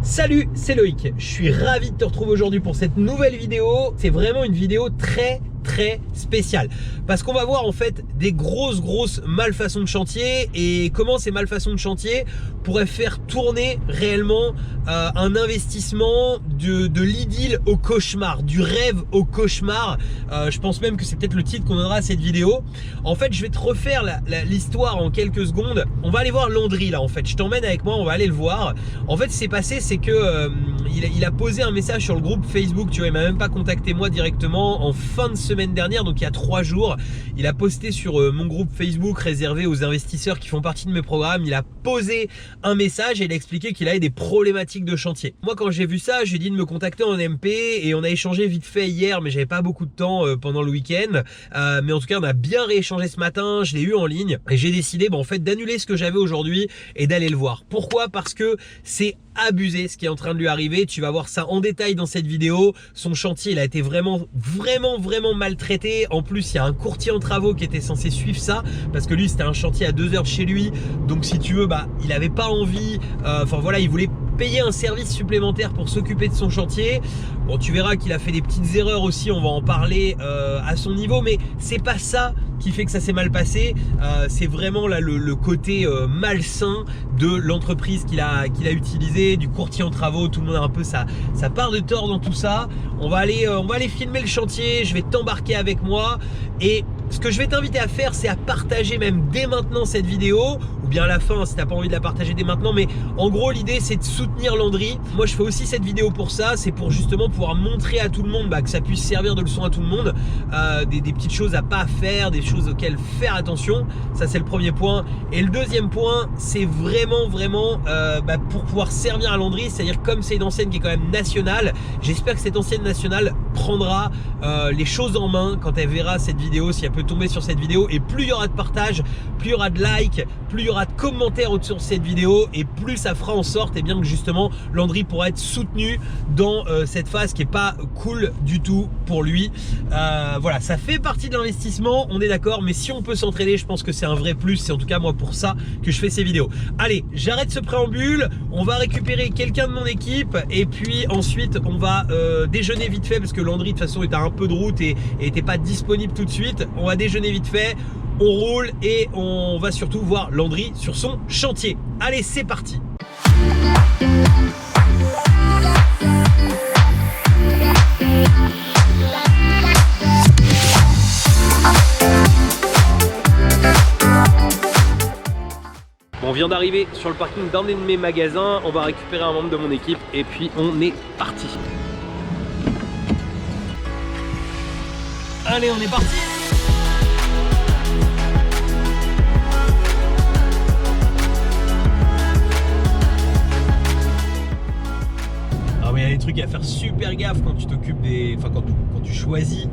Salut, c'est Loïc, je suis ravi de te retrouver aujourd'hui pour cette nouvelle vidéo. C'est vraiment une vidéo très spéciale parce qu'on va voir en fait des grosses malfaçons de chantier et comment ces malfaçons de chantier pourraient faire tourner réellement un investissement de l'idylle au cauchemar, du rêve au cauchemar. Je pense même que c'est peut-être le titre qu'on donnera à cette vidéo. En fait, je vais te refaire l'histoire en quelques secondes. On va aller voir Landry là en fait. Je t'emmène avec moi, on va aller le voir. En fait, ce qui s'est passé, c'est que il a posé un message sur le groupe Facebook. Tu vois, il m'a même pas contacté moi directement en fin de semaine dernière, donc il y a 3 jours. Il a posté sur mon groupe Facebook réservé aux investisseurs qui font partie de mes programmes. Il a posé un message et il a expliqué qu'il avait des problématiques de chantier. Moi, quand j'ai vu ça, j'ai dit de me contacter en MP et on a échangé vite fait hier, mais j'avais pas beaucoup de temps pendant le week-end. Mais en tout cas, on a bien rééchangé ce matin. Je l'ai eu en ligne et j'ai décidé en fait d'annuler ce que j'avais aujourd'hui et d'aller le voir. Pourquoi? Parce que c'est abusé ce qui est en train de lui arriver. Tu vas voir ça en détail dans cette vidéo. Son chantier, il a été vraiment maltraité. En plus, il y a un courtier en travaux qui était censé suivre ça parce que lui, c'était un chantier à 2 heures de chez lui. Donc si tu veux, il avait pas envie, enfin voilà, il voulait payer un service supplémentaire pour s'occuper de son chantier. Bon, tu verras qu'il a fait des petites erreurs aussi, on va en parler à son niveau, mais c'est pas ça qui fait que ça s'est mal passé. C'est vraiment là le côté malsain de l'entreprise qu'il a utilisé, du courtier en travaux. Tout le monde a un peu sa part de tort dans tout ça. On va aller filmer le chantier, je vais t'embarquer avec moi et ce que je vais t'inviter à faire, c'est à partager même dès maintenant cette vidéo, ou bien à la fin si t'as pas envie de la partager dès maintenant, mais en gros l'idée c'est de soutenir Landry. Moi je fais aussi cette vidéo pour ça, c'est pour justement pouvoir montrer à tout le monde que ça puisse servir de leçon à tout le monde, des petites choses à pas faire, des choses auxquelles faire attention. Ça c'est le premier point. Et le deuxième point, c'est vraiment pour pouvoir servir à Landry, c'est-à-dire comme c'est une enseigne qui est quand même nationale, j'espère que cette enseigne nationale prendra les choses en main quand elle verra cette vidéo, si elle peut tomber sur cette vidéo, et plus il y aura de partage, plus il y aura de likes, plus il y aura de commentaires autour de cette vidéo, et plus ça fera en sorte que justement Landry pourra être soutenu dans cette phase qui est pas cool du tout pour lui. Voilà, ça fait partie de l'investissement, on est d'accord, mais si on peut s'entraider, je pense que c'est un vrai plus. C'est en tout cas moi pour ça que je fais ces vidéos. Allez, j'arrête ce préambule, on va récupérer quelqu'un de mon équipe et puis ensuite on va déjeuner vite fait parce que Landry de toute façon était un peu de route et était pas disponible tout de suite. On va déjeuner vite fait, on roule et on va surtout voir Landry sur son chantier. Allez, c'est parti. On vient d'arriver sur le parking d'un de mes magasins, on va récupérer un membre de mon équipe et puis on est parti. Allez, on est parti. Alors il y a des trucs à faire super gaffe quand tu t'occupes quand tu choisis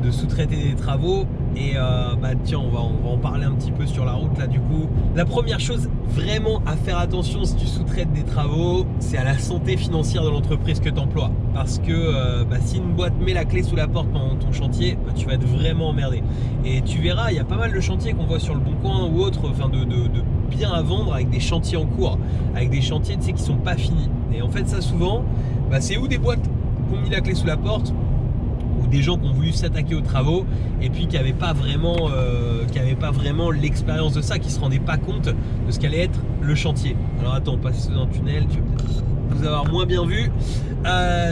de sous-traiter des travaux. Et tiens, on va en parler un petit peu sur la route là du coup. La première chose vraiment à faire attention si tu sous-traites des travaux, c'est à la santé financière de l'entreprise que tu emploies. Parce que si une boîte met la clé sous la porte pendant ton chantier, tu vas être vraiment emmerdé. Et tu verras, il y a pas mal de chantiers qu'on voit sur le Bon Coin ou autre, de bien à vendre avec des chantiers en cours, avec des chantiers qui sont pas finis. Et en fait ça souvent, c'est où des boîtes qui ont mis la clé sous la porte, des gens qui ont voulu s'attaquer aux travaux et puis qui n'avaient pas vraiment l'expérience de ça, qui se rendaient pas compte de ce qu'allait être le chantier. Alors attends, on passe dans un tunnel, tu vas peut-être nous avoir moins bien vu,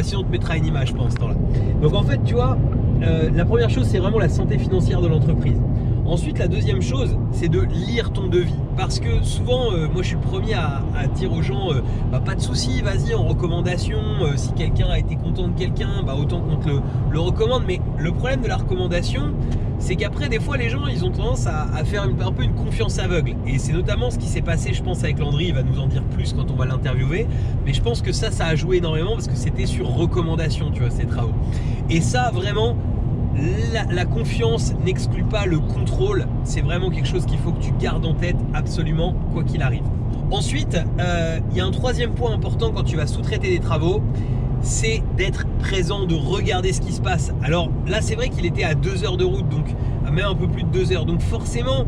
sinon on te mettra une image pendant ce temps là. Donc en fait tu vois, la première chose c'est vraiment la santé financière de l'entreprise. Ensuite, la deuxième chose, c'est de lire ton devis. Parce que souvent, moi je suis le premier à dire aux gens, pas de souci, vas-y en recommandation, si quelqu'un a été content de quelqu'un, autant qu'on te le recommande. Mais le problème de la recommandation, c'est qu'après des fois les gens ils ont tendance à faire un peu une confiance aveugle. Et c'est notamment ce qui s'est passé je pense avec Landry, il va nous en dire plus quand on va l'interviewer. Mais je pense que ça a joué énormément parce que c'était sur recommandation, tu vois, ces travaux. Et ça vraiment, la confiance n'exclut pas le contrôle, c'est vraiment quelque chose qu'il faut que tu gardes en tête absolument quoi qu'il arrive. Ensuite, il y a un troisième point important quand tu vas sous-traiter des travaux, c'est d'être présent, de regarder ce qui se passe. Alors là c'est vrai qu'il était à 2 heures de route, donc même un peu plus de 2 heures, donc forcément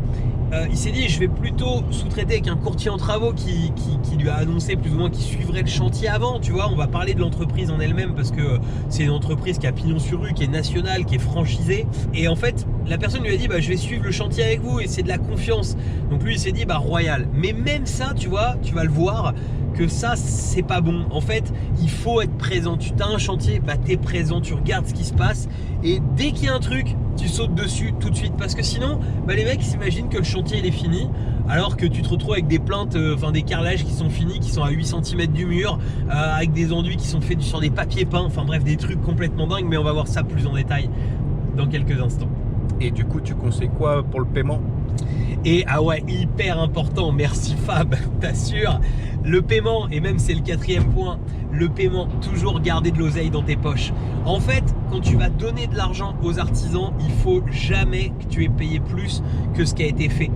il s'est dit je vais plutôt sous-traiter avec un courtier en travaux qui lui a annoncé plus ou moins qu'il suivrait le chantier avant, tu vois. On va parler de l'entreprise en elle-même parce que c'est une entreprise qui a pignon sur rue, qui est nationale, qui est franchisée. Et en fait, la personne lui a dit je vais suivre le chantier avec vous et c'est de la confiance. Donc lui il s'est dit royal. Mais même ça, tu vois, tu vas le voir que ça c'est pas bon. En fait, il faut être présent. Tu as un chantier, t'es présent, tu regardes ce qui se passe et dès qu'il y a un truc, tu sautes dessus tout de suite parce que sinon les mecs s'imaginent que le chantier il est fini alors que tu te retrouves avec des plaintes, des carrelages qui sont finis, qui sont à 8 cm du mur, avec des enduits qui sont faits sur des papiers peints, enfin bref, des trucs complètement dingues. Mais on va voir ça plus en détail dans quelques instants. Et du coup, tu conseilles quoi pour le paiement? Et hyper important, merci Fab, t'assures, le paiement, et même c'est le 4e point, le paiement, toujours garder de l'oseille dans tes poches. En fait, quand tu vas donner de l'argent aux artisans, il faut jamais que tu aies payé plus que ce qui a été fait.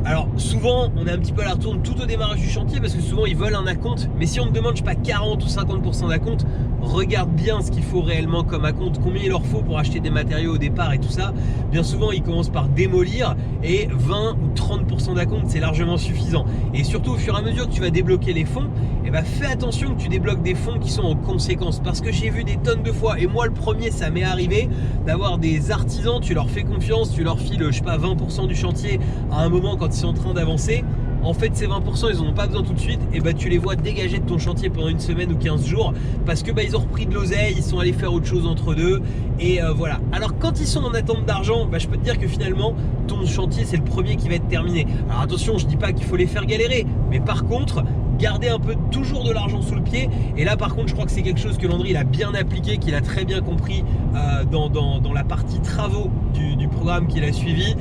Alors souvent, on est un petit peu à la retourne tout au démarrage du chantier parce que souvent ils veulent un acompte, mais si on te demande, je sais pas, 40 ou 50% d'acompte, regarde bien ce qu'il faut réellement comme acompte, combien il leur faut pour acheter des matériaux au départ et tout ça. Bien souvent, ils commencent par démolir et 20 ou 30% d'acompte, c'est largement suffisant. Et surtout, au fur et à mesure que tu vas débloquer les fonds, fais attention que tu débloques des fonds qui sont en conséquence. Parce que j'ai vu des tonnes de fois, et moi le premier, ça m'est arrivé, d'avoir des artisans, tu leur fais confiance, tu leur files, je sais pas, 20% du chantier à un moment quand ils sont en train d'avancer. En fait, ces 20%, ils n'en ont pas besoin tout de suite, et tu les vois dégager de ton chantier pendant une semaine ou 15 jours parce que ils ont repris de l'oseille, ils sont allés faire autre chose entre deux, et voilà. Alors quand ils sont en attente d'argent, je peux te dire que finalement, ton chantier, c'est le premier qui va être terminé. Alors attention, je dis pas qu'il faut les faire galérer, mais par contre, garder un peu toujours de l'argent sous le pied. Et là par contre je crois que c'est quelque chose que Landry il a bien appliqué, qu'il a très bien compris dans la partie travaux du programme qu'il a suivi.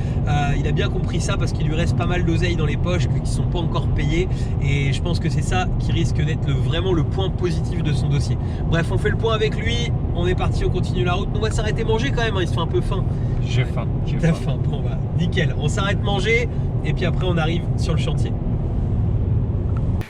Il a bien compris ça parce qu'il lui reste pas mal d'oseille dans les poches qui ne sont pas encore payés, et je pense que c'est ça qui risque d'être vraiment le point positif de son dossier. Bref, on fait le point avec lui, on est parti, on continue la route. On va s'arrêter manger quand même, il se fait un peu faim. J'ai faim. T'as faim? Bon nickel, on s'arrête manger et puis après on arrive sur le chantier.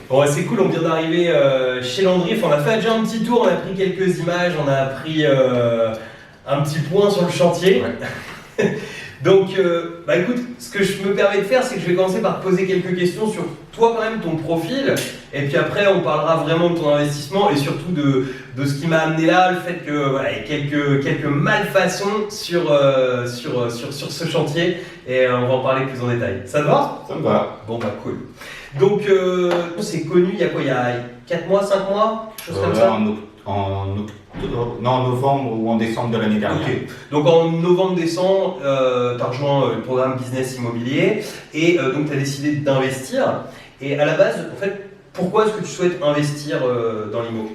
Bon, c'est cool, on vient d'arriver chez Landry. On a fait déjà un petit tour, on a pris quelques images, on a pris un petit point sur le chantier. Ouais. Donc, écoute, ce que je me permets de faire, c'est que je vais commencer par te poser quelques questions sur toi, quand même, ton profil. Et puis après, on parlera vraiment de ton investissement et surtout de ce qui m'a amené là, le fait que il y a quelques malfaçons sur ce chantier. Et on va en parler plus en détail. Ça te va? Ça me va. Bon, cool. Donc, c'est connu il y a quoi? Il y a 4 mois, 5 mois? Chose comme ça? En novembre ou en décembre de l'année dernière. Okay. Donc en novembre-décembre, tu as rejoint le programme Business Immobilier et donc tu as décidé d'investir. Et à la base, en fait, pourquoi est-ce que tu souhaites investir dans l'IMO?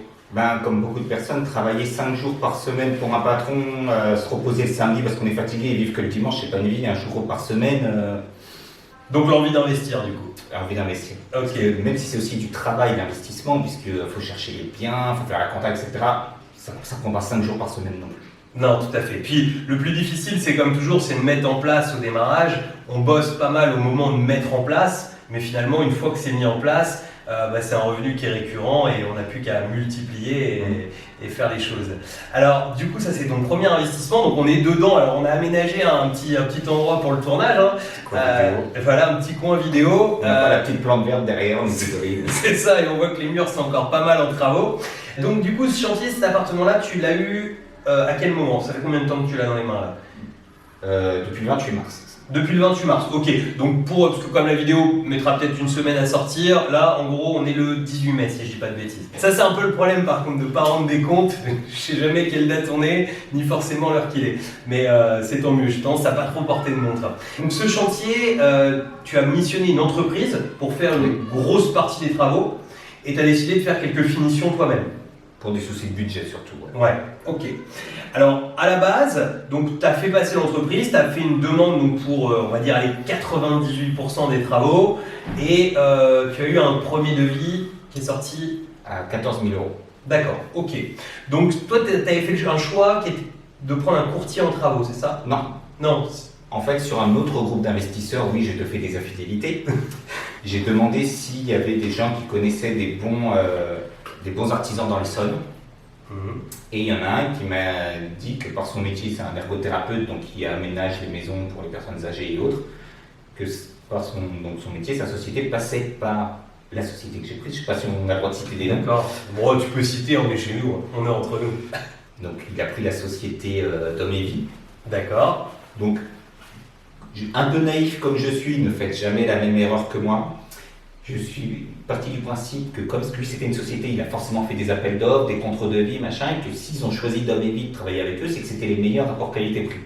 Comme beaucoup de personnes, travailler 5 jours par semaine pour un patron, se reposer le samedi parce qu'on est fatigué et vivre que le dimanche, c'est pas une vie, un jour par semaine. Donc l'envie d'investir du coup. Envie d'investir. Okay. Parce que même si c'est aussi du travail d'investissement, puisqu'il faut chercher les biens, il faut faire la compta, etc., ça ne prend pas 5 jours par semaine non plus. Non, tout à fait. Puis le plus difficile, c'est comme toujours, c'est de mettre en place au démarrage. On bosse pas mal au moment de mettre en place, mais finalement, une fois que c'est mis en place, c'est un revenu qui est récurrent et on n'a plus qu'à multiplier et faire les choses. Alors, du coup, ça c'est ton premier investissement. Donc, on est dedans. Alors, on a aménagé un petit endroit pour le tournage. Voilà, un petit coin vidéo. On n'a pas la petite plante verte derrière. C'est ça, et on voit que les murs sont encore pas mal en travaux. Donc, du coup, ce chantier, cet appartement-là, tu l'as eu à quel moment? Ça fait combien de temps que tu l'as dans les mains là? Depuis le 28 mars. Depuis le 28 mars, ok. Donc parce que comme la vidéo mettra peut-être une semaine à sortir, là en gros on est le 18 mai si je dis pas de bêtises. Ça c'est un peu le problème par contre de pas rendre des comptes, je sais jamais quelle date on est, ni forcément l'heure qu'il est. Mais c'est tant mieux, je pense à pas trop porter de montre. Donc ce chantier, tu as missionné une entreprise pour faire une grosse partie des travaux et tu as décidé de faire quelques finitions toi-même. Pour des soucis de budget surtout. Ouais, ok. Alors, à la base, donc tu as fait passer l'entreprise, tu as fait une demande donc, pour, on va dire, les 98% des travaux et tu as eu un premier devis qui est sorti à 14 000 €. D'accord, ok. Donc, toi, tu avais fait un choix qui était de prendre un courtier en travaux, c'est ça? Non. Non. En fait, sur un autre groupe d'investisseurs, oui, je te fais des infidélités. J'ai demandé s'il y avait des gens qui connaissaient des bons artisans dans l'Essonne. Et il y en a un qui m'a dit que par son métier, c'est un ergothérapeute, donc qui aménage les maisons pour les personnes âgées et autres, que par donc son métier, sa société passait par la société que j'ai prise. Je ne sais pas si on a le droit de citer des noms. D'accord. Bon, tu peux citer, on est chez nous, hein. On est entre nous. Donc il a pris la société d'Homme et Vie. D'accord. Donc, un peu naïf comme je suis, ne faites jamais la même erreur que moi. Je suis parti du principe que comme lui c'était une société, il a forcément fait des appels d'offres, des contre-devis, machin, et que s'ils ont choisi Dom et Vie de travailler avec eux, c'est que c'était les meilleurs rapports qualité-prix.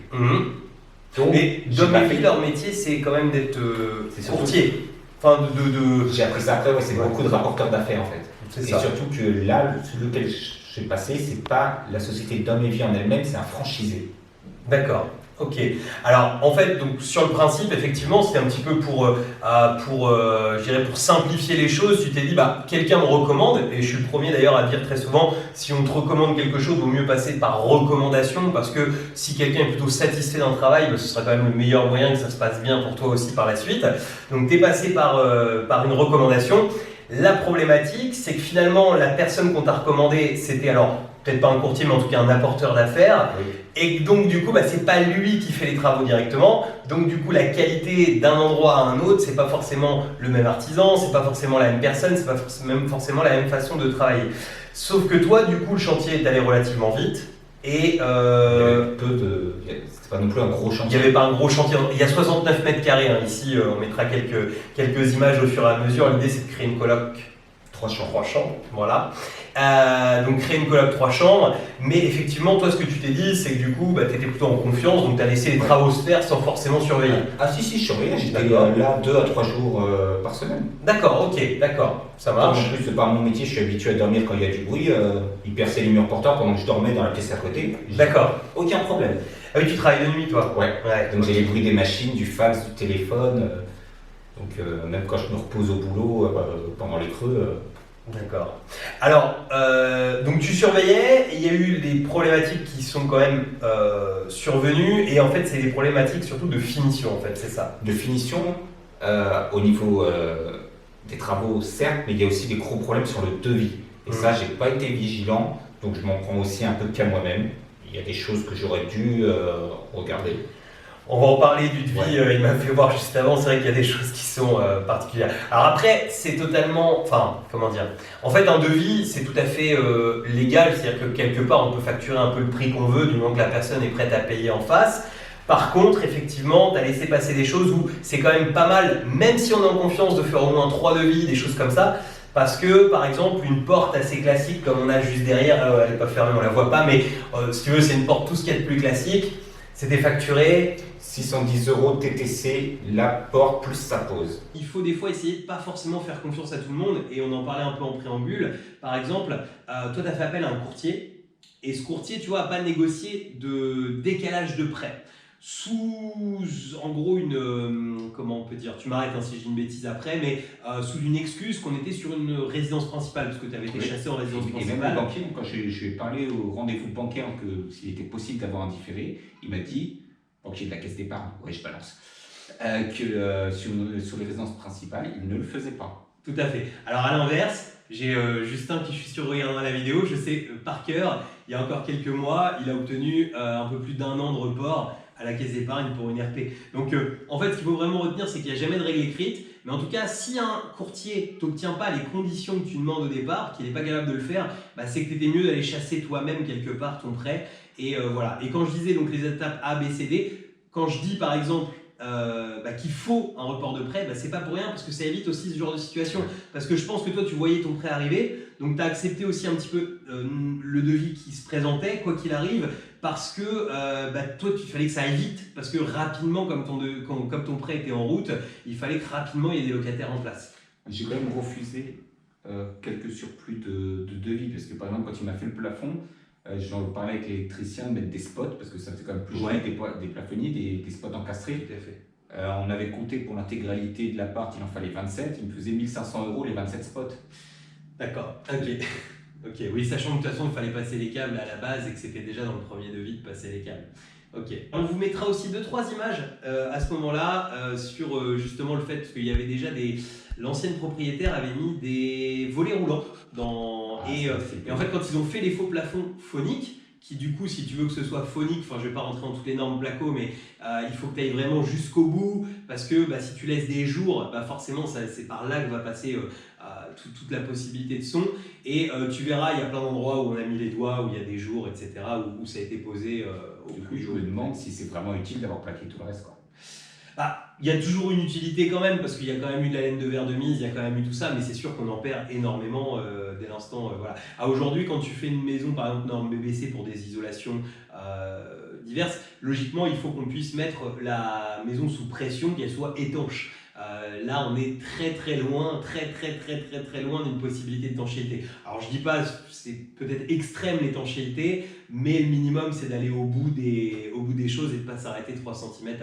Donc, mais Dom et Vie, leur métier, c'est quand même d'être courtier. Enfin, J'ai appris ça après, ouais, c'est beaucoup de rapporteurs d'affaires en fait. C'est et ça. surtout que là, celui lequel j'ai passé, c'est pas la société Dom et Vie en elle-même, c'est un franchisé. D'accord. Ok. Alors en fait, donc sur le principe, effectivement, c'était un petit peu pour simplifier les choses. Tu t'es dit, bah quelqu'un me recommande, et je suis le premier d'ailleurs à dire très souvent, si on te recommande quelque chose, il vaut mieux passer par recommandation, parce que si quelqu'un est plutôt satisfait d'un travail, bah, ce sera quand même le meilleur moyen que ça se passe bien pour toi aussi par la suite. Donc tu es passé par une recommandation. La problématique, c'est que finalement, la personne qu'on t'a recommandée, c'était alors peut-être pas un courtier, mais en tout cas un apporteur d'affaires. Oui. Et donc du coup, bah, c'est pas lui qui fait les travaux directement. Donc du coup, la qualité d'un endroit à un autre, c'est pas forcément le même artisan, c'est pas forcément la même personne, c'est pas forcément la même façon de travailler. Sauf que toi, du coup, le chantier est allé relativement vite. Et Il y avait c'était pas non plus un gros il chantier. n'y avait pas un gros chantier. Il y a 69 mètres carrés. Hein. Ici, on mettra quelques images au fur et à mesure. L'idée, c'est de créer une coloc 3 chambres. Voilà. Donc créer une coloc 3 chambres. Mais effectivement, toi, ce que tu t'es dit, c'est que du coup, bah, tu étais plutôt en confiance. Donc tu as laissé les travaux se faire sans forcément surveiller. Ah si, je surveillais. J'étais D'accord. là 2 à 3 jours par semaine. D'accord, ok, d'accord. Ça En marche. plus, par mon métier, je suis habitué à dormir quand il y a du bruit. Il perçait les murs porteurs pendant que je dormais dans la pièce à côté. D'accord. Aucun problème. Ah oui, tu travailles de nuit, toi. Ouais. Ouais. Donc j'ai les bruits des machines, du fax, du téléphone. Donc même quand je me repose au boulot pendant les creux. D'accord. Alors, donc tu surveillais, il y a eu des problématiques qui sont quand même survenues, et en fait, c'est des problématiques surtout de finition, en fait, c'est ça. De finition, au niveau des travaux, certes, mais il y a aussi des gros problèmes sur le devis. Et ça, j'ai pas été vigilant, donc je m'en prends aussi un peu qu'à moi-même. Il y a des choses que j'aurais dû regarder. On va en parler du devis, Ouais. il m'a fait voir juste avant, c'est vrai qu'il y a des choses qui sont particulières. Alors après, c'est totalement, enfin, comment dire, en fait un devis c'est tout à fait légal, c'est-à-dire que quelque part on peut facturer un peu le prix qu'on veut du moment que la personne est prête à payer en face. Par contre, effectivement, tu as laissé passer des choses où c'est quand même pas mal, même si on est en confiance, de faire au moins 3 devis, des choses comme ça. Parce que, par exemple, une porte assez classique, comme on a juste derrière, elle n'est pas fermée, on la voit pas, mais si tu veux, c'est une porte tout ce qu'il y a de plus classique. C'était facturé 610 € TTC, la porte plus sa pose. Il faut des fois essayer de pas forcément faire confiance à tout le monde, et on en parlait un peu en préambule. Par exemple, toi tu as fait appel à un courtier, et ce courtier, tu vois, n'a pas négocié de décalage de prêt. Sous, en gros, comment on peut dire, tu m'arrêtes si je dis une bêtise après, mais sous une excuse qu'on était sur une résidence principale, parce que tu avais été chassé en résidence Et même principale. le banquier, quand je lui ai parlé au rendez-vous bancaire que s'il était possible d'avoir un différé, il m'a dit, banquier de la caisse d'épargne, ouais je balance, que sur les résidences principales, il ne le faisait pas. Tout à fait. Alors à l'inverse, j'ai Justin qui, je suis sûr, regardera la vidéo, je sais par cœur, il y a encore quelques mois, il a obtenu un peu plus d'1 an de report à la caisse d'épargne pour une RP. Donc en fait, ce qu'il faut vraiment retenir, c'est qu'il n'y a jamais de règle écrite, mais en tout cas, si un courtier t'obtient pas les conditions que tu demandes au départ, qu'il n'est pas capable de le faire, bah, c'est que tu étais mieux d'aller chasser toi-même quelque part ton prêt. Et voilà. Et quand je disais donc les étapes A, B, C, D, quand je dis par exemple qu'il faut un report de prêt, c'est pas pour rien, parce que ça évite aussi ce genre de situation. Parce que je pense que toi tu voyais ton prêt arriver, donc tu as accepté aussi un petit peu le devis qui se présentait, quoi qu'il arrive, parce que toi il fallait que ça aille vite, parce que rapidement, comme ton prêt était en route, il fallait que rapidement il y ait des locataires en place. J'ai quand même refusé quelques surplus de devis, parce que par exemple quand il m'a fait le plafond, j'en parlais avec l'électricien de mettre des spots, parce que ça faisait quand même plus joli, des plafonniers, des spots encastrés. Tout à fait. On avait compté pour l'intégralité de l'appart, il en fallait 27, il me faisait 1500 € les 27 spots. D'accord, ok. Ok, oui, sachant que de toute façon il fallait passer les câbles à la base et que c'était déjà dans le premier devis de passer les câbles. Ok. On vous mettra aussi 2-3 images à ce moment-là sur justement le fait qu'il y avait déjà l'ancienne propriétaire avait mis des volets roulants et en fait quand ils ont fait les faux plafonds phoniques qui du coup, si tu veux que ce soit phonique, enfin je vais pas rentrer dans toutes les normes placo, mais il faut que tu ailles vraiment jusqu'au bout, parce que si tu laisses des jours, forcément c'est par là que va passer toute la possibilité de son, et tu verras, il y a plein d'endroits où on a mis les doigts, où il y a des jours, etc., où ça a été posé au Du coup, plus je haut. me demande si c'est vraiment utile d'avoir plaqué tout le reste, quoi. Il y a toujours une utilité quand même, parce qu'il y a quand même eu de la laine de verre de mise, il y a quand même eu tout ça, mais c'est sûr qu'on en perd énormément dès l'instant. Voilà. Aujourd'hui, quand tu fais une maison, par exemple norme BBC pour des isolations diverses, logiquement, il faut qu'on puisse mettre la maison sous pression, qu'elle soit étanche. Là, on est très loin, très loin d'une possibilité d'étanchéité. Alors, je dis pas, c'est peut-être extrême l'étanchéité, mais le minimum, c'est d'aller au bout des choses et de pas s'arrêter 3 cm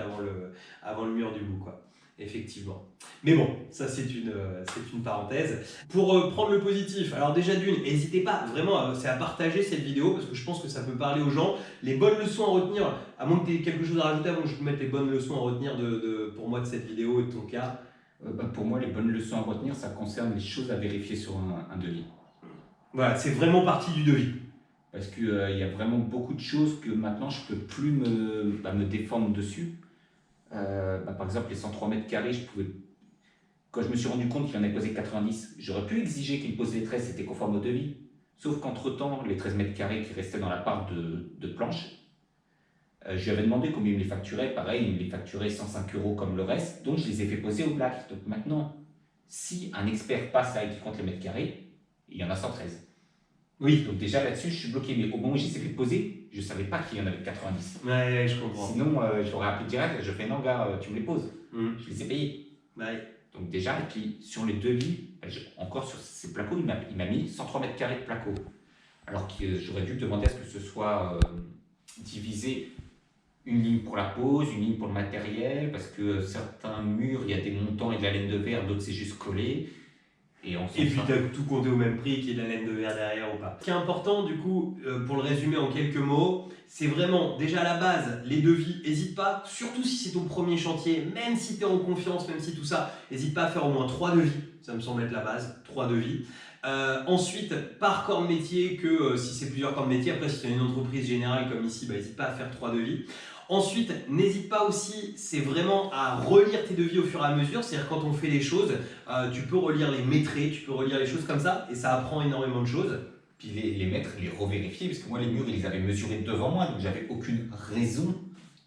avant le mur du bout, quoi. Effectivement. Mais bon, ça c'est une parenthèse. Pour prendre le positif, alors déjà d'une, n'hésitez pas vraiment c'est à partager cette vidéo parce que je pense que ça peut parler aux gens. Les bonnes leçons à retenir, à moins que tu aies quelque chose à rajouter avant que je te mette les bonnes leçons à retenir pour moi de cette vidéo et de ton cas. Pour moi, les bonnes leçons à retenir, ça concerne les choses à vérifier sur un devis. Voilà, c'est vraiment partie du devis. Parce qu'il y a vraiment beaucoup de choses que maintenant, je ne peux plus me défendre dessus. Par exemple, les 103 mètres carrés, quand je me suis rendu compte qu'il en avait posé 90, j'aurais pu exiger qu'il pose les 13, c'était conforme au devis. Sauf qu'entre-temps, les 13 mètres carrés qui restaient dans la part de planche, je lui avais demandé combien il me les facturait. Pareil, il me les facturait 105 € comme le reste, donc je les ai fait poser au black. Donc maintenant, si un expert passe là et qui compte les mètres carrés, il y en a 113. Oui. Donc déjà là-dessus, je suis bloqué. Mais au moment où j'ai fait poser, je ne savais pas qu'il y en avait 90. Ouais, je comprends. Sinon, j'aurais appelé direct, je fais non gars, tu me les poses. Je les ai payés. Ouais. Donc déjà, et puis sur les devis, encore sur ces placos, il m'a mis 103 mètres carrés de placo. Alors que j'aurais dû demander à ce que ce soit divisé, une ligne pour la pose, une ligne pour le matériel, parce que certains murs, il y a des montants et de la laine de verre, d'autres c'est juste collé. Et puis tu as tout compté au même prix, qu'il y ait de la laine de verre derrière ou pas. Ce qui est important du coup, pour le résumer en quelques mots, c'est vraiment déjà à la base, les devis, n'hésite pas, surtout si c'est ton premier chantier, même si tu es en confiance, même si tout ça, n'hésite pas à faire au moins 3 devis, ça me semble être la base, 3 devis. Ensuite, par corps de métier, si c'est plusieurs corps de métier, après si tu as une entreprise générale comme ici, n'hésite pas à faire 3 devis. Ensuite, n'hésite pas aussi, c'est vraiment à relire tes devis au fur et à mesure, c'est-à-dire quand on fait les choses, tu peux relire les métrés, tu peux relire les choses comme ça, et ça apprend énormément de choses. Puis les mettre, les revérifier, parce que moi les murs, ils les avaient mesurés devant moi, donc j'avais aucune raison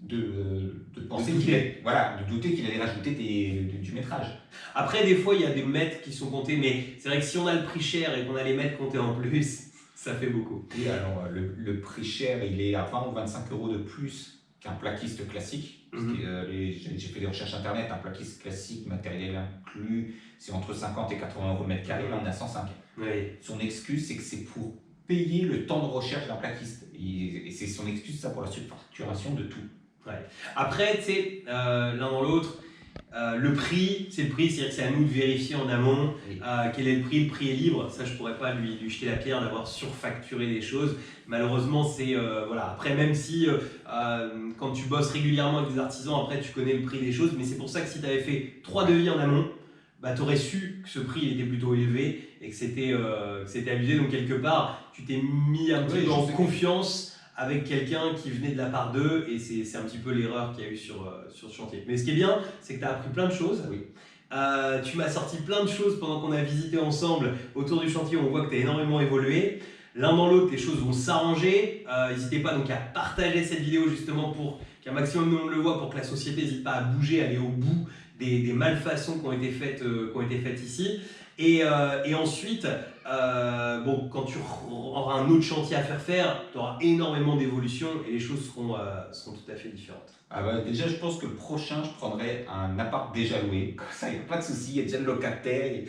de penser de douter qu'il allait rajouter du métrage. Après, des fois, il y a des mètres qui sont comptés, mais c'est vrai que si on a le prix cher et qu'on a les mètres comptés en plus, ça fait beaucoup. Et alors, le prix cher, il est à 20 ou 25 € de plus qu'un plaquiste classique. J'ai fait des recherches internet, un plaquiste classique, matériel inclus, c'est entre 50 et 80 € le mètre carré, là on est à 105. Oui. Son excuse, c'est que c'est pour payer le temps de recherche d'un plaquiste. Et c'est son excuse, ça, pour la surfacturation de tout. Ouais. Après, tu sais, l'un dans l'autre, le prix, c'est-à-dire que c'est à nous de vérifier en amont quel est le prix est libre. Ça, je pourrais pas lui jeter la pierre d'avoir surfacturé les choses. Malheureusement, c'est voilà. Après, même si quand tu bosses régulièrement avec des artisans, après tu connais le prix des choses, mais c'est pour ça que si tu avais fait 3 devis en amont, tu aurais su que ce prix il était plutôt élevé et que c'était abusé. Donc quelque part, tu t'es mis un petit peu en confiance avec quelqu'un qui venait de la part d'eux, et c'est un petit peu l'erreur qu'il y a eu sur ce chantier. Mais ce qui est bien, c'est que tu as appris plein de choses. Oui. Tu m'as sorti plein de choses pendant qu'on a visité ensemble autour du chantier. On voit que tu as énormément évolué. L'un dans l'autre, les choses vont s'arranger. N'hésitez pas donc à partager cette vidéo justement pour qu'un maximum de monde le voit, pour que la société n'hésite pas à bouger, à aller au bout des malfaçons qui ont été faites ici. Et ensuite, quand tu auras un autre chantier à faire, tu auras énormément d'évolution et les choses seront tout à fait différentes. Déjà, je pense que le prochain, je prendrai un appart déjà loué. Comme ça, il n'y a pas de souci, il y a déjà le locataire.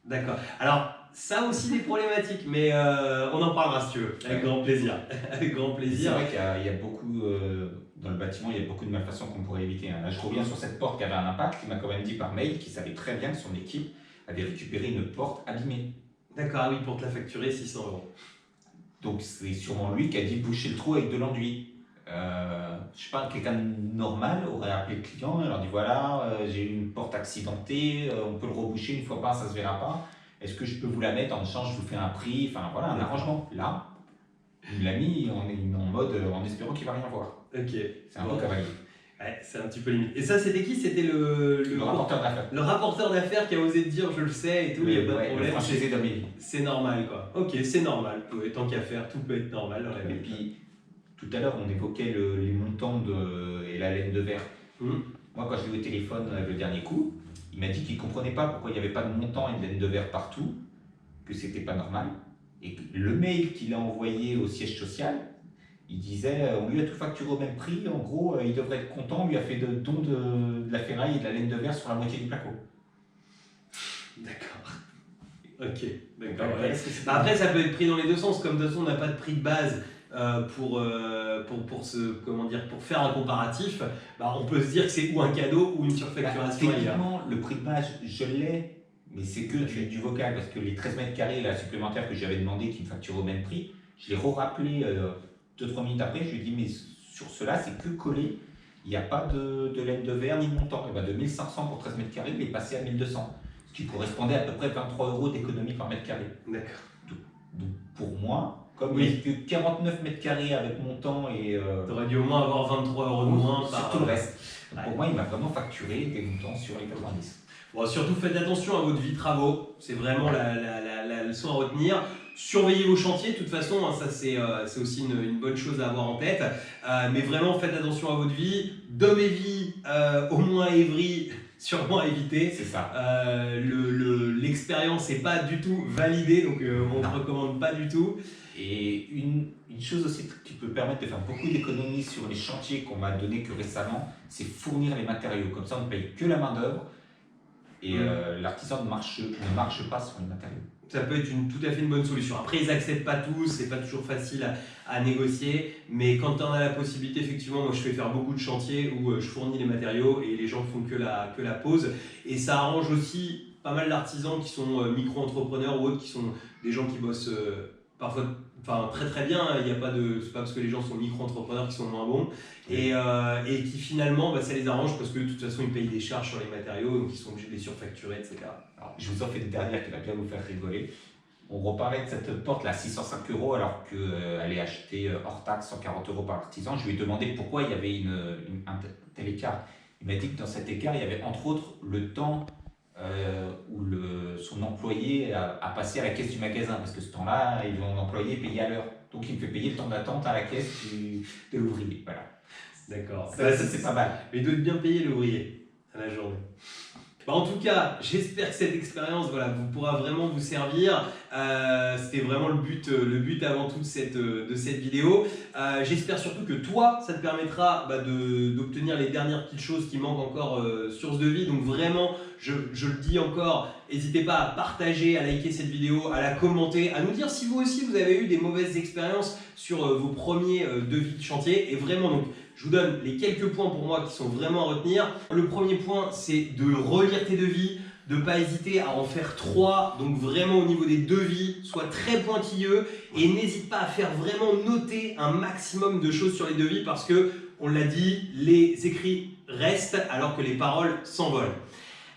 D'accord. Alors, ça aussi des problématiques, mais on en parlera si tu veux, avec grand plaisir. Avec grand plaisir. C'est vrai qu'il y a beaucoup, dans le bâtiment, il y a beaucoup de malfaçons qu'on pourrait éviter. Là, je reviens sur cette porte qui avait un impact, qui m'a quand même dit par mail qu'il savait très bien que son équipe avait récupéré une porte abîmée. D'accord, ah oui, pour te la facturer 600 €. Donc c'est sûrement lui qui a dit boucher le trou avec de l'enduit. Je sais pas, quelqu'un de normal aurait appelé le client et leur dit voilà, j'ai eu une porte accidentée, on peut le reboucher une fois pas, ça se verra pas. Est-ce que je peux vous la mettre en échange, je vous fais un prix, enfin voilà, un arrangement. Là, Il me l'a mis en mode en espérant qu'il va rien voir. Ok. C'est un peu cavalier. Ouais, c'est un petit peu limite. Et ça, c'était qui? C'était le rapporteur d'affaires. Le rapporteur d'affaires qui a osé te dire je le sais et tout, il n'y a pas de problème. Le franchisé d'Amélie. C'est normal quoi. Ok, c'est normal. Ouais, tant qu'à faire, tout peut être normal dans la vie. Et puis, tout à l'heure, on évoquait les montants et la laine de verre. Moi, quand je l'ai eu au téléphone le dernier coup, il m'a dit qu'il ne comprenait pas pourquoi il n'y avait pas de montant et de laine de verre partout, que c'était pas normal. Et que le mail qu'il a envoyé au siège social, il disait on lui a tout facturé au même prix, en gros, il devrait être content, on lui a fait de don de la ferraille et de la laine de verre sur la moitié du placo. D'accord. Ok, d'accord. Ouais. Après, ça peut être pris dans les deux sens, comme de toute façon, on n'a pas de prix de base. Pour faire un comparatif, bah, on peut se dire que c'est ou un cadeau ou une surfacturation. Techniquement, le prix de base, je l'ai, mais c'est que du vocal, parce que les 13 mètres carrés là, supplémentaires que j'avais demandé qui me facturaient au même prix, je l'ai rappelé 2-3 minutes après, je lui ai dit mais sur cela c'est que collé, il n'y a pas de laine de verre ni de montant. Et ben de 1500 pour 13 mètres carrés, il est passé à 1200, ce qui correspondait à peu près 23 € d'économie par mètre carré. D'accord. Donc pour moi, comme il n'y a que 49 mètres carrés avec montant et... T'aurais dû au moins avoir 23 € de moins par... tout le reste. Donc pour moi, il m'a vraiment facturé des montants sur les 90. Bon, surtout faites attention à votre vie travaux, c'est vraiment la leçon à retenir. Surveillez vos chantiers, de toute façon, hein, ça c'est aussi une bonne chose à avoir en tête. Mais vraiment faites attention à votre vie. Dom et vie, au moins Évry, sûrement à éviter. C'est ça. L'expérience n'est pas du tout validée, donc on ne recommande pas du tout. Et une chose aussi qui peut permettre de faire beaucoup d'économies sur les chantiers qu'on m'a donné que récemment, c'est fournir les matériaux. Comme ça, on ne paye que la main-d'œuvre et l'artisan ne marche pas sur les matériaux. Ça peut être tout à fait une bonne solution. Après, ils n'acceptent pas tous, c'est pas toujours facile à négocier, mais quand on a la possibilité, effectivement, moi je fais faire beaucoup de chantiers où je fournis les matériaux et les gens font que la pose. Et ça arrange aussi pas mal d'artisans qui sont micro-entrepreneurs ou autres, qui sont des gens qui bossent parfois très très bien. C'est pas parce que les gens sont micro-entrepreneurs qui sont moins bons. Et qui finalement, ça les arrange parce que de toute façon, ils payent des charges sur les matériaux, donc ils sont obligés de les surfacturer, etc. Alors, je vous en fais une dernière qui va bien vous faire rigoler. On reparlait de cette porte là, 605 € alors qu'elle est achetée hors taxe, 140 € par l'artisan. Je lui ai demandé pourquoi il y avait un tel écart. Il m'a dit que dans cet écart, il y avait entre autres le temps où son employé a passé à la caisse du magasin, parce que ce temps-là, l'employé est payé à l'heure. Donc il me fait payer le temps d'attente à la caisse de l'ouvrier. Voilà. D'accord. Ça c'est pas mal. Mais il doit bien payer l'ouvrier à la journée. En tout cas, j'espère que cette expérience vous pourra vraiment vous servir. C'était vraiment le but avant tout de cette vidéo. J'espère surtout que toi, ça te permettra d'obtenir les dernières petites choses qui manquent encore sur ce devis. Donc vraiment, je le dis encore, n'hésitez pas à partager, à liker cette vidéo, à la commenter, à nous dire si vous aussi vous avez eu des mauvaises expériences sur vos premiers devis de chantier. Et vraiment, donc, je vous donne les quelques points pour moi qui sont vraiment à retenir. Le premier point, c'est de relire tes devis, de ne pas hésiter à en faire 3. Donc vraiment au niveau des devis, sois très pointilleux et n'hésite pas à faire vraiment noter un maximum de choses sur les devis parce que, on l'a dit, les écrits restent alors que les paroles s'envolent.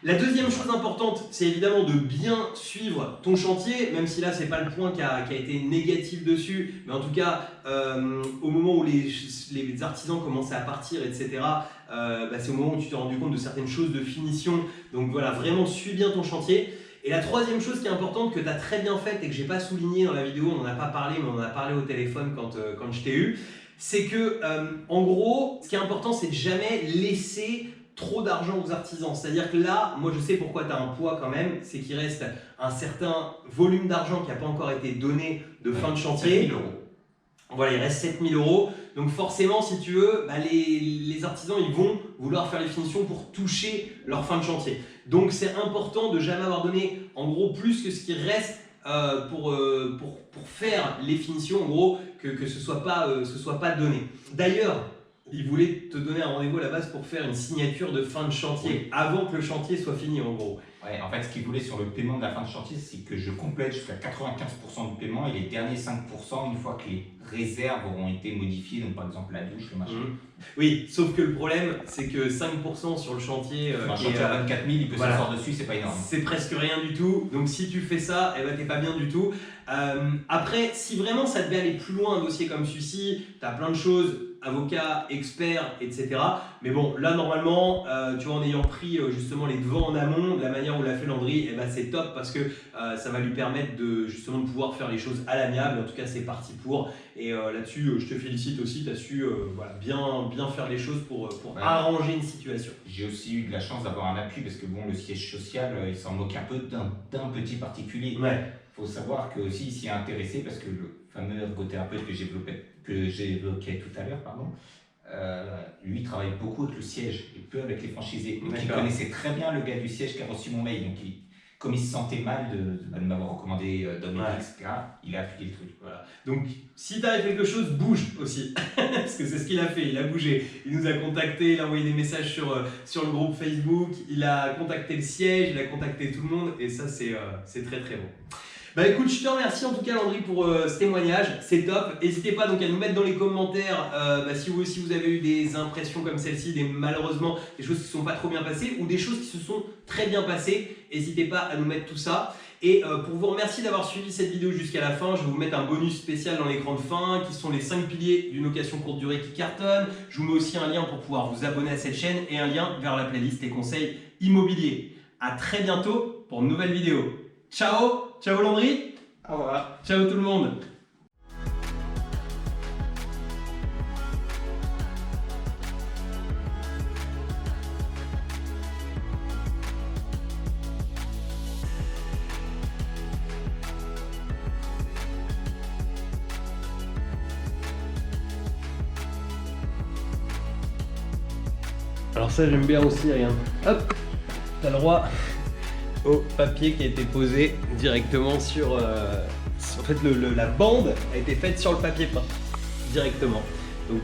La deuxième chose importante, c'est évidemment de bien suivre ton chantier, même si là, ce n'est pas le point qui a été négatif dessus, mais en tout cas, au moment où les artisans commençaient à partir, etc., c'est au moment où tu t'es rendu compte de certaines choses de finition. Donc voilà, vraiment, suis bien ton chantier. Et la troisième chose qui est importante, que tu as très bien faite et que je n'ai pas souligné dans la vidéo, on n'en a pas parlé, mais on en a parlé au téléphone quand je t'ai eu, c'est que, en gros, ce qui est important, c'est de jamais laisser trop d'argent aux artisans. C'est-à-dire que là, moi je sais pourquoi tu as un poids quand même, c'est qu'il reste un certain volume d'argent qui n'a pas encore été donné de fin de chantier. 7 000 €. Voilà, il reste 7 000 €. Donc forcément, si tu veux, les artisans, ils vont vouloir faire les finitions pour toucher leur fin de chantier. Donc c'est important de jamais avoir donné en gros plus que ce qui reste pour faire les finitions, en gros, que ce soit pas donné. D'ailleurs, il voulait te donner un rendez-vous à la base pour faire une signature de fin de chantier, avant que le chantier soit fini en gros. Ouais, en fait, ce qu'il voulait sur le paiement de la fin de chantier, c'est que je complète jusqu'à 95% de paiement et les derniers 5% une fois que les réserves auront été modifiées, donc par exemple la douche, le machin. Oui, sauf que le problème, c'est que 5% sur le chantier, un chantier à 24 000, il peut s'asseoir dessus, c'est pas énorme. C'est presque rien du tout, donc si tu fais ça, t'es pas bien du tout. Après, si vraiment ça devait aller plus loin, un dossier comme celui-ci, tu as plein de choses, avocat, expert, etc. Mais bon, là normalement, tu vois, en ayant pris justement les devants en amont, de la manière où l'a fait Landry, eh ben, c'est top parce que ça va lui permettre de justement de pouvoir faire les choses à l'amiable. En tout cas, c'est parti pour. Et là-dessus, je te félicite aussi, tu as su voilà, bien faire les choses pour Ouais. arranger une situation. J'ai aussi eu de la chance d'avoir un appui parce que bon, le siège social, il s'en moque un peu d'un petit particulier. Ouais. Il faut savoir que aussi il s'y est intéressé parce que le fameux ergothérapeute que j'évoquais tout à l'heure, pardon, lui travaille beaucoup avec le siège et peu avec les franchisés. Donc il D'accord. connaissait très bien le gars du siège qui a reçu mon mail. Donc comme il se sentait mal de m'avoir recommandé Dominique, Ouais. etc., il a appliqué le truc. Voilà. Donc, si tu arrive quelque chose, bouge aussi. Parce que c'est ce qu'il a fait, il a bougé. Il nous a contacté, il a envoyé des messages sur le groupe Facebook, il a contacté le siège, il a contacté tout le monde, et ça, c'est très très bon. Bah écoute, je te remercie en tout cas Landry pour ce témoignage, c'est top. N'hésitez pas donc à nous mettre dans les commentaires si vous aussi vous avez eu des impressions comme celle-ci, malheureusement des choses qui ne sont pas trop bien passées ou des choses qui se sont très bien passées. N'hésitez pas à nous mettre tout ça. Et pour vous remercier d'avoir suivi cette vidéo jusqu'à la fin, je vais vous mettre un bonus spécial dans l'écran de fin qui sont les 5 piliers d'une location courte durée qui cartonne. Je vous mets aussi un lien pour pouvoir vous abonner à cette chaîne et un lien vers la playlist des conseils immobiliers. À très bientôt pour une nouvelle vidéo. Ciao! Ciao Landry! Au revoir. Ciao tout le monde! Alors ça j'aime bien aussi, regarde. Hop, t'as le droit au papier qui a été posé directement sur... en fait la bande a été faite sur le papier peint, directement. Donc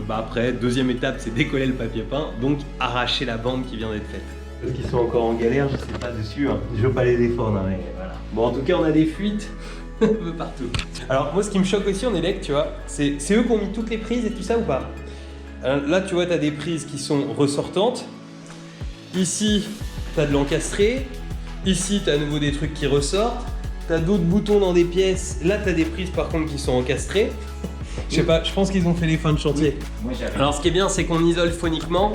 après, deuxième étape, c'est décoller le papier peint, donc arracher la bande qui vient d'être faite. Parce qu'ils sont encore en galère, je sais pas dessus, hein. Je veux pas les défendre, hein, mais voilà. Bon, en tout cas, on a des fuites un peu partout. Alors moi, ce qui me choque aussi en élec, tu vois, c'est eux qui ont mis toutes les prises et tout ça ou pas? Là, tu vois, tu as des prises qui sont ressortantes. Ici, tu as de l'encastré. Ici, tu as à nouveau des trucs qui ressortent. Tu as d'autres boutons dans des pièces. Là, tu as des prises par contre qui sont encastrées. Je sais pas, je pense qu'ils ont fait les fins de chantier. Moi, j'avais. Alors, ce qui est bien, c'est qu'on isole phoniquement.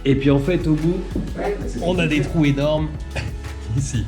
Et puis en fait, au bout, on a des trous énormes ici.